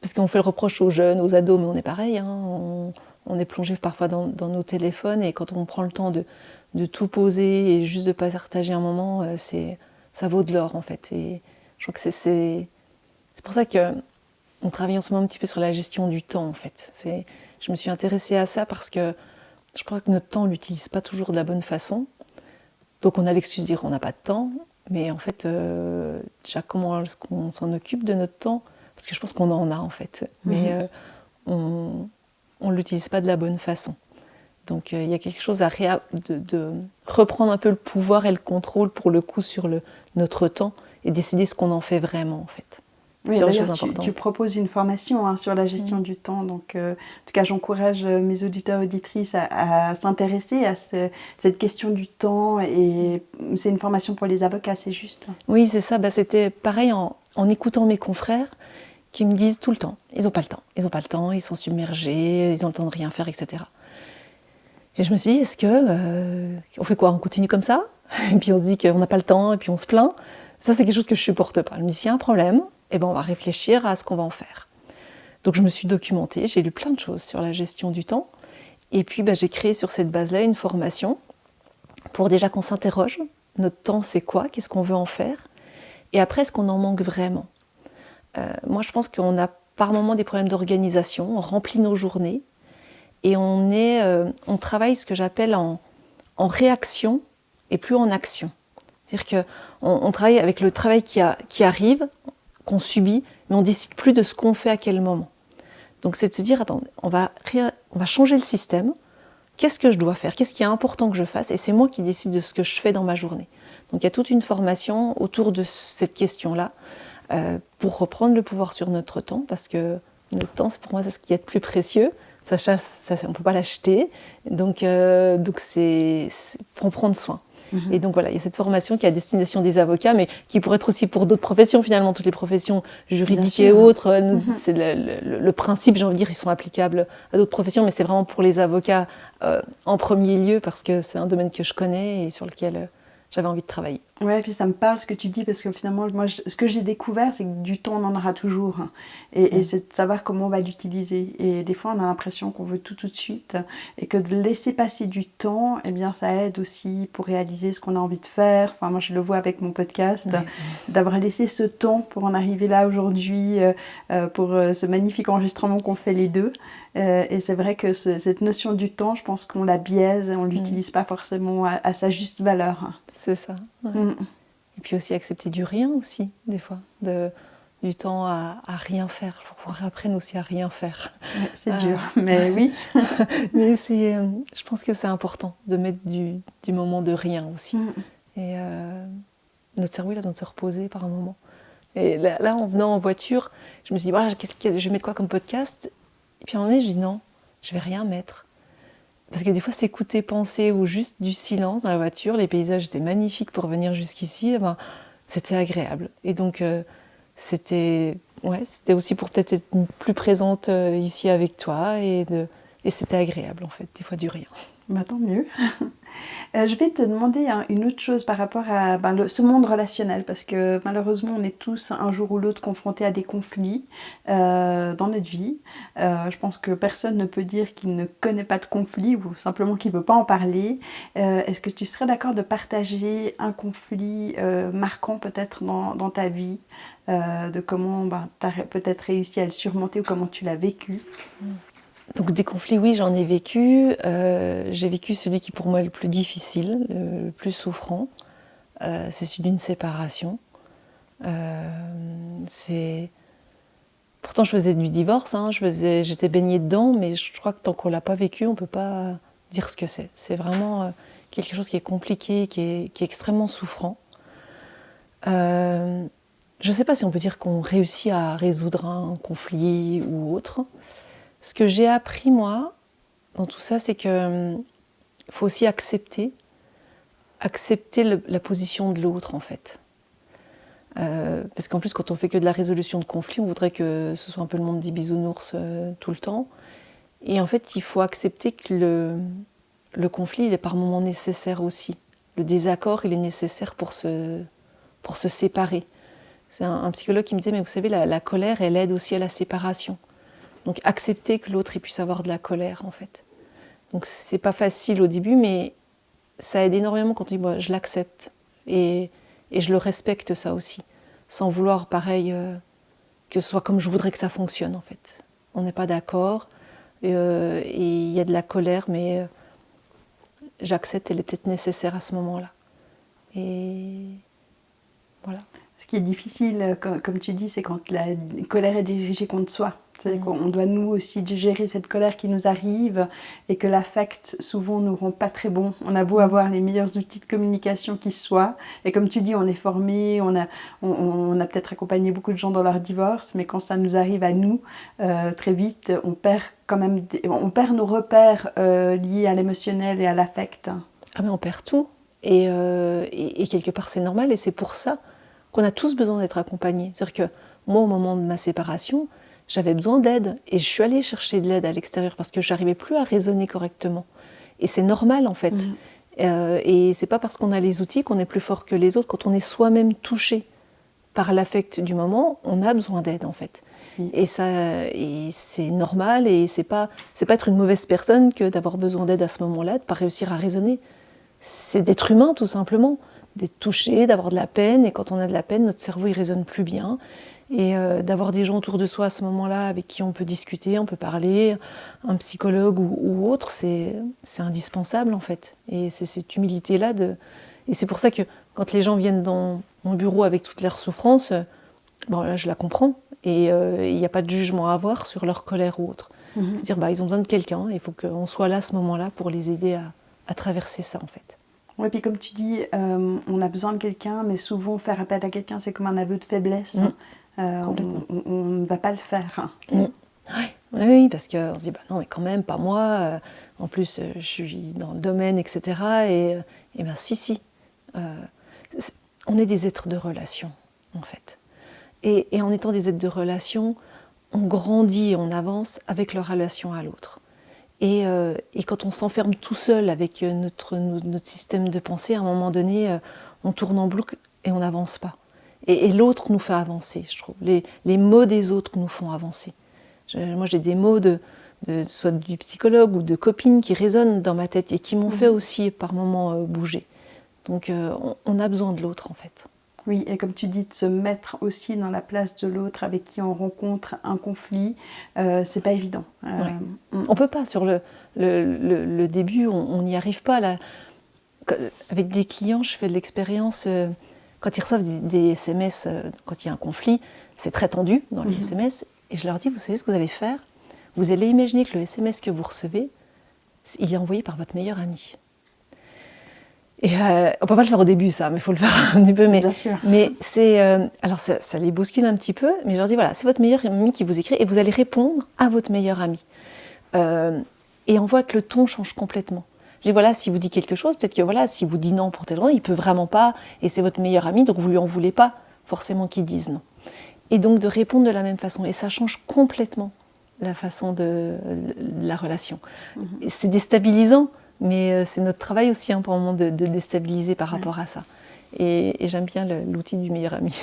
parce qu'on fait le reproche aux jeunes, aux ados, mais on est pareil. On est plongé parfois dans nos téléphones, et quand on prend le temps de tout poser et juste de partager un moment, ça vaut de l'or, en fait. Et je crois que c'est pour ça qu'on travaille en ce moment un petit peu sur la gestion du temps, en fait. Je me suis intéressée à ça parce que je crois que notre temps, on ne l'utilise pas toujours de la bonne façon. Donc on a l'excuse de dire qu'on n'a pas de temps, mais en fait, déjà, comment est-ce qu'on s'en occupe de notre temps? Parce que je pense qu'on en a, en fait, mais on ne l'utilise pas de la bonne façon. Donc il y a quelque chose de reprendre un peu le pouvoir et le contrôle, pour le coup, sur notre temps, et décider ce qu'on en fait vraiment, en fait. Oui, sur les d'ailleurs, choses importantes. Tu proposes une formation sur la gestion du temps. Donc, en tout cas, j'encourage mes auditeurs et auditrices à s'intéresser à cette question du temps. Et c'est une formation pour les avocats, c'est juste? Oui, c'est ça. C'était pareil en écoutant mes confrères qui me disent tout le temps, ils n'ont pas le temps. Ils n'ont pas le temps, ils sont submergés, ils ont le temps de rien faire, etc. Et je me suis dit, est-ce on fait quoi? On continue comme ça? Et puis on se dit qu'on n'a pas le temps, et puis on se plaint. Ça, c'est quelque chose que je ne supporte pas. Je me dis, s'il y a un problème, eh ben, on va réfléchir à ce qu'on va en faire. Donc je me suis documentée, j'ai lu plein de choses sur la gestion du temps. Et puis j'ai créé sur cette base-là une formation pour déjà qu'on s'interroge. Notre temps, c'est quoi? Qu'est-ce qu'on veut en faire? Et après, est-ce qu'on en manque vraiment? Moi, je pense qu'on a par moments des problèmes d'organisation, on remplit nos journées et on travaille ce que j'appelle en réaction et plus en action. C'est-à-dire qu'on travaille avec le travail qui arrive, qu'on subit, mais on ne décide plus de ce qu'on fait à quel moment. Donc c'est de se dire, attends, on va changer le système, qu'est-ce que je dois faire, qu'est-ce qui est important que je fasse, et c'est moi qui décide de ce que je fais dans ma journée. Donc il y a toute une formation autour de cette question-là, pour reprendre le pouvoir sur notre temps, parce que notre temps, pour moi, c'est ce qui est le plus précieux. On ne peut pas l'acheter, donc c'est pour en prendre soin. Et donc voilà, il y a cette formation qui est à destination des avocats, mais qui pourrait être aussi pour d'autres professions, finalement, toutes les professions juridiques et autres. C'est le principe, j'ai envie de dire, ils sont applicables à d'autres professions, mais c'est vraiment pour les avocats en premier lieu, parce que c'est un domaine que je connais et sur lequel j'avais envie de travailler. Ouais, puis ça me parle ce que tu dis, parce que finalement, moi, ce que j'ai découvert, c'est que du temps, on en aura toujours. Et c'est de savoir comment on va l'utiliser. Et des fois, on a l'impression qu'on veut tout de suite. Et que de laisser passer du temps, eh bien, ça aide aussi pour réaliser ce qu'on a envie de faire. Enfin, moi, je le vois avec mon podcast, d'avoir laissé ce temps pour en arriver là aujourd'hui, pour ce magnifique enregistrement qu'on fait les deux. Et c'est vrai que cette notion du temps, je pense qu'on la biaise et on ne l'utilise pas forcément à sa juste valeur. C'est ça. Ouais. Et puis aussi accepter du rien aussi, des fois, du temps à rien faire. Il faut qu'on réapprenne aussi à rien faire. Ouais, c'est dur, mais oui. Mais je pense que c'est important de mettre du moment de rien aussi. Et notre cerveau, il a besoin de se reposer par un moment. Et là, en venant en voiture, je me suis dit, voilà, je vais mettre quoi comme podcast? Et puis à un moment donné, je dis non, je vais rien mettre. Parce que des fois, s'écouter, penser ou juste du silence dans la voiture, les paysages étaient magnifiques pour venir jusqu'ici, eh ben, c'était agréable. Et donc, c'était aussi pour peut-être être plus présente ici avec toi et c'était agréable en fait, des fois du rien. Bah, tant mieux. Je vais te demander une autre chose par rapport à ce monde relationnel, parce que malheureusement on est tous un jour ou l'autre confrontés à des conflits dans notre vie. Je pense que personne ne peut dire qu'il ne connaît pas de conflit ou simplement qu'il ne veut pas en parler. Est-ce que tu serais d'accord de partager un conflit marquant peut-être dans ta vie, de comment tu as peut-être réussi à le surmonter ou comment tu l'as vécu? Donc des conflits, oui, j'en ai vécu. J'ai vécu celui qui pour moi est le plus difficile, le plus souffrant. C'est celui d'une séparation. Pourtant je faisais du divorce, j'étais baignée dedans, mais je crois que tant qu'on ne l'a pas vécu, on ne peut pas dire ce que c'est. C'est vraiment quelque chose qui est compliqué, qui est extrêmement souffrant. Je ne sais pas si on peut dire qu'on réussit à résoudre un conflit ou autre. Ce que j'ai appris, moi, dans tout ça, c'est qu'il faut aussi accepter la position de l'autre, en fait. Parce qu'en plus, quand on fait que de la résolution de conflits, on voudrait que ce soit un peu le monde des bisounours tout le temps. Et en fait, il faut accepter que le conflit, il est par moments nécessaire aussi. Le désaccord, il est nécessaire pour se séparer. C'est un psychologue qui me disait, mais vous savez, la colère, elle aide aussi à la séparation. Donc accepter que l'autre puisse avoir de la colère, en fait. Donc c'est pas facile au début, mais ça aide énormément quand on dit, moi, je l'accepte. Et je le respecte, ça aussi. Sans vouloir, pareil, que ce soit comme je voudrais que ça fonctionne, en fait. On n'est pas d'accord, et il y a de la colère, mais j'accepte, elle est peut-être nécessaire à ce moment-là. Et voilà. Ce qui est difficile, comme tu dis, c'est quand la colère est dirigée contre soi. C'est-à-dire qu'on doit nous aussi gérer cette colère qui nous arrive et que l'affect souvent nous rend pas très bon. On a beau avoir les meilleurs outils de communication qui soient, et comme tu dis, on est formé, on a peut-être accompagné beaucoup de gens dans leur divorce, mais quand ça nous arrive à nous, très vite, on perd nos repères liés à l'émotionnel et à l'affect. Ah mais on perd tout, et quelque part c'est normal, et c'est pour ça qu'on a tous besoin d'être accompagnés. C'est-à-dire que moi, au moment de ma séparation, j'avais besoin d'aide, et je suis allée chercher de l'aide à l'extérieur parce que je n'arrivais plus à raisonner correctement. Et c'est normal, en fait. Et c'est pas parce qu'on a les outils qu'on est plus fort que les autres quand on est soi-même touché par l'affect du moment, on a besoin d'aide en fait. Oui. Et c'est normal et c'est pas être une mauvaise personne que d'avoir besoin d'aide à ce moment-là, de pas réussir à raisonner. C'est d'être humain tout simplement, d'être touché, d'avoir de la peine, et quand on a de la peine, notre cerveau il raisonne plus bien. Et d'avoir des gens autour de soi à ce moment-là avec qui on peut discuter, on peut parler, un psychologue ou autre, c'est indispensable en fait. Et c'est cette humilité-là et c'est pour ça que quand les gens viennent dans mon bureau avec toutes leurs souffrances, bon là je la comprends. Et il n'y a pas de jugement à avoir sur leur colère ou autre. C'est-à-dire ils ont besoin de quelqu'un, il faut qu'on soit là à ce moment-là pour les aider à traverser ça en fait. Oui, puis comme tu dis, on a besoin de quelqu'un, mais souvent faire appel à quelqu'un, c'est comme un aveu de faiblesse. On ne va pas le faire. Oui, parce qu'on se dit, non, mais quand même, pas moi. En plus, je suis dans le domaine, etc. Et bien, si. On est des êtres de relation, en fait. Et en étant des êtres de relation, on grandit et on avance avec leur relation à l'autre. Et quand on s'enferme tout seul avec notre système de pensée, à un moment donné, on tourne en boucle et on n'avance pas. Et l'autre nous fait avancer, je trouve. Les mots des autres nous font avancer. Moi, j'ai des mots soit du psychologue ou de copines qui résonnent dans ma tête et qui m'ont fait aussi, par moments, bouger. Donc, on a besoin de l'autre, en fait. Oui, et comme tu dis, de se mettre aussi dans la place de l'autre avec qui on rencontre un conflit, c'est pas évident. On peut pas, sur le début, on n'y arrive pas. Là. Avec des clients, je fais de l'expérience... Quand ils reçoivent des SMS, quand il y a un conflit, c'est très tendu dans les SMS. Et je leur dis, vous savez ce que vous allez faire ? Vous allez imaginer que le SMS que vous recevez, il est envoyé par votre meilleur ami. Et on ne peut pas le faire au début, ça, mais il faut le faire un petit peu. Bien sûr. Mais c'est... alors, ça les bouscule un petit peu, mais je leur dis, voilà, c'est votre meilleur ami qui vous écrit, et vous allez répondre à votre meilleur ami. Et on voit que le ton change complètement. Je dis, voilà, si vous dit quelque chose, peut-être que voilà, si vous dit non pour telle raison, il peut vraiment pas, et c'est votre meilleur ami, donc vous lui en voulez pas forcément qu'il dise non. Et donc de répondre de la même façon, et ça change complètement la façon de la relation. Et c'est déstabilisant, mais c'est notre travail aussi, pour un moment, de déstabiliser par rapport à ça. Et j'aime bien l'outil du meilleur ami.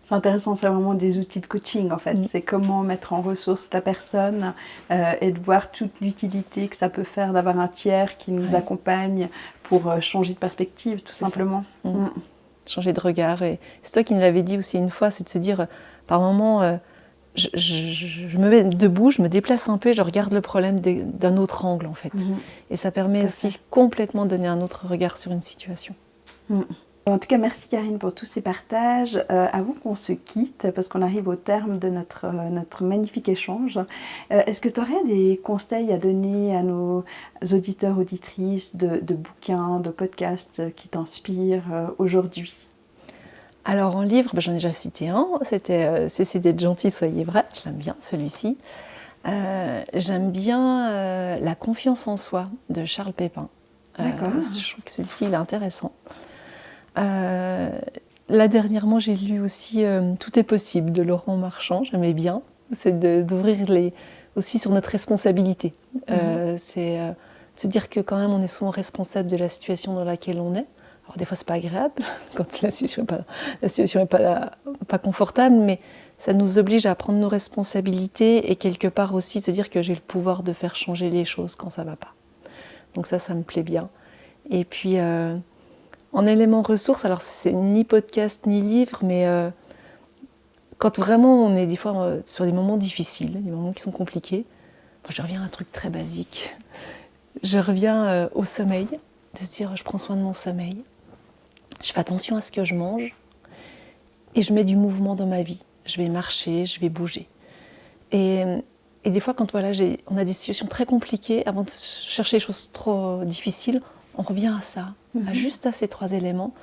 C'est intéressant, c'est vraiment des outils de coaching en fait. C'est comment mettre en ressource la personne et de voir toute l'utilité que ça peut faire d'avoir un tiers qui nous accompagne pour changer de perspective, tout simplement. Changer de regard. Et c'est toi qui me l'avais dit aussi une fois, c'est de se dire, par moment, je me mets debout, je me déplace un peu et je regarde le problème d'un autre angle en fait. Et ça permet aussi complètement de donner un autre regard sur une situation. En tout cas, merci Karine pour tous ces partages. Avant qu'on se quitte, parce qu'on arrive au terme de notre magnifique échange, est-ce que tu aurais des conseils à donner à nos auditeurs, auditrices de bouquins, de podcasts qui t'inspirent aujourd'hui ? Alors en livre, j'en ai déjà cité un, c'était Cessez d'être gentil, soyez vrai, je l'aime bien celui-ci. J'aime bien La confiance en soi de Charles Pépin. D'accord. Je trouve que celui-ci il est intéressant. Là dernièrement j'ai lu aussi Tout est possible de Laurent Marchand, j'aimais bien, c'est d'ouvrir aussi sur notre responsabilité, c'est se dire que quand même on est souvent responsable de la situation dans laquelle on est. Alors des fois c'est pas agréable quand la situation est pas confortable, mais ça nous oblige à prendre nos responsabilités et quelque part aussi se dire que j'ai le pouvoir de faire changer les choses quand ça va pas. Donc ça me plaît bien. Et puis en élément ressources, alors c'est ni podcast ni livre, mais quand vraiment on est des fois sur des moments difficiles, des moments qui sont compliqués, je reviens à un truc très basique. Je reviens au sommeil, de se dire je prends soin de mon sommeil, je fais attention à ce que je mange et je mets du mouvement dans ma vie. Je vais marcher, je vais bouger. Et des fois quand on a des situations très compliquées, avant de chercher des choses trop difficiles, on revient à ça, juste à ces 3 éléments,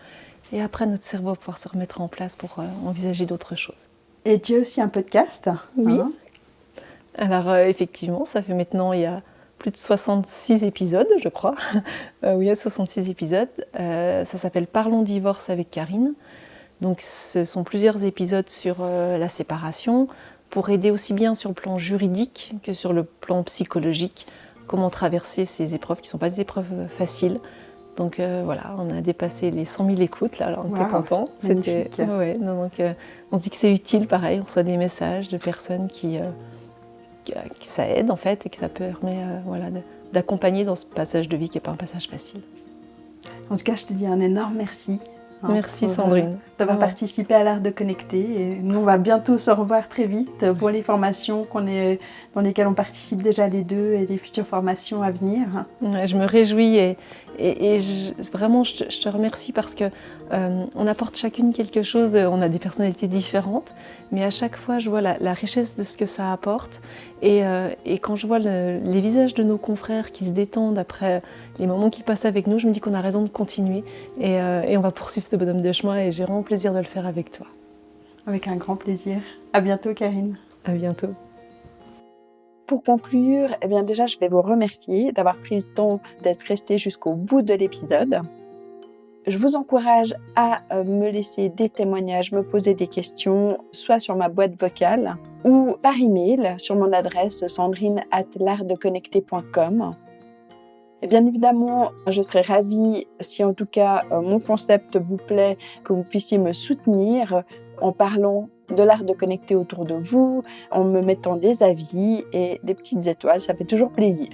et après notre cerveau va pouvoir se remettre en place pour envisager d'autres choses. Et tu as aussi un podcast ? Oui. Alors effectivement, ça fait maintenant, il y a plus de 66 épisodes, je crois. Oui, il y a 66 épisodes. Ça s'appelle Parlons divorce avec Karine. Donc ce sont plusieurs épisodes sur la séparation, pour aider aussi bien sur le plan juridique que sur le plan psychologique, comment traverser ces épreuves qui ne sont pas des épreuves faciles Donc voilà, on a dépassé les 100 000 écoutes, là, alors on était Wow, contents. magnifique. Ouais, donc on se dit que c'est utile, pareil, on reçoit des messages de personnes qui ça aide en fait et que ça permet voilà, d'accompagner dans ce passage de vie qui n'est pas un passage facile. En tout cas, je te dis un énorme merci. Merci pour, Sandrine. d'avoir Ouais. participé à l'art de connecter. Et nous, on va bientôt se revoir très vite pour les formations dans lesquelles on participe déjà les deux et les futures formations à venir. Ouais, je me réjouis et vraiment je te remercie parce que on apporte chacune quelque chose, on a des personnalités différentes, mais à chaque fois je vois la richesse de ce que ça apporte et quand je vois les visages de nos confrères qui se détendent après les moments qu'ils passent avec nous, je me dis qu'on a raison de continuer et on va poursuivre ce bonhomme de chemin et j'ai vraiment plaisir de le faire avec toi. Avec un grand plaisir. À bientôt, Karine. À bientôt. Pour conclure, eh bien déjà, je vais vous remercier d'avoir pris le temps d'être resté jusqu'au bout de l'épisode. Je vous encourage à me laisser des témoignages, me poser des questions, soit sur ma boîte vocale ou par email sur mon adresse sandrine@l'artdeconnecter.com. Et bien évidemment, je serais ravie, si en tout cas mon concept vous plaît, que vous puissiez me soutenir en parlant de l'art de connecter autour de vous, en me mettant des avis et des petites étoiles, ça fait toujours plaisir.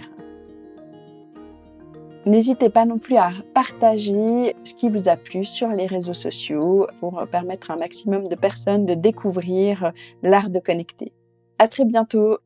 N'hésitez pas non plus à partager ce qui vous a plu sur les réseaux sociaux pour permettre à un maximum de personnes de découvrir l'art de connecter. À très bientôt!